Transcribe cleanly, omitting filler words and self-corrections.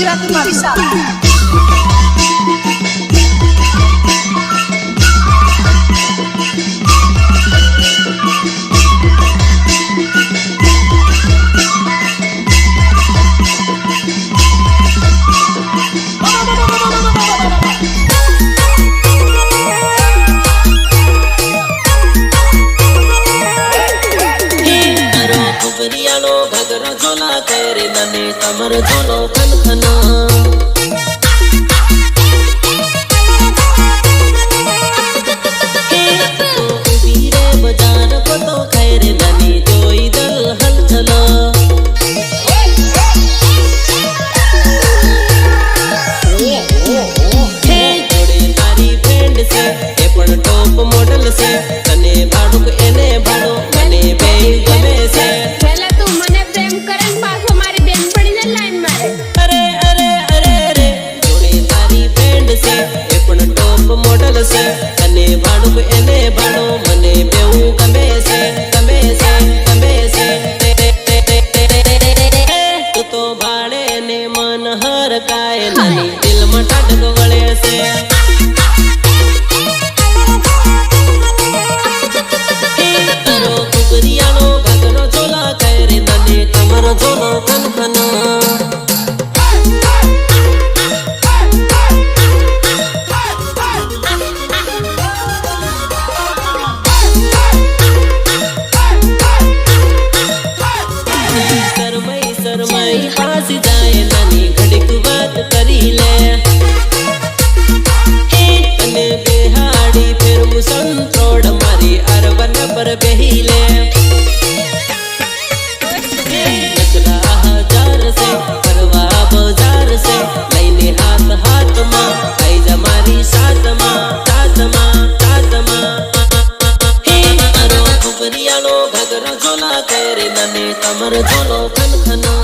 ગુજરાતમાં વિશાળ घगरा झोला करे नने कमर झोलो खन खन वीरे बाजार को तो खैरे ननी जोई दल हलचल जोड़े तारी फ्रेंड से ए पण टॉप मॉडल से तने भाड़ुक एने भाड़ो मने बे गमे से से कने भाड़ुक एने भाड़ो मने बेऊ गमे से गमे से गमे से तू तो भाड़े ने मन हर काए ननी दिल में ठडक वळे से करो कुबरियानो घगरो झोला करे ननी कमर झोलो खन खन पास जाए ननी घड़िक बात करी ले तने बेहाड़ी फिर मुसन तोड़ मारी अरवन पर बेही ले नचला हजार से करवा बाजार से लैने हाथ हाथ मा आई जमारी साथ मा साथ मा साथ मा अरो कुबरियानो घगरा झोला करे नने कमर झोलो खन खन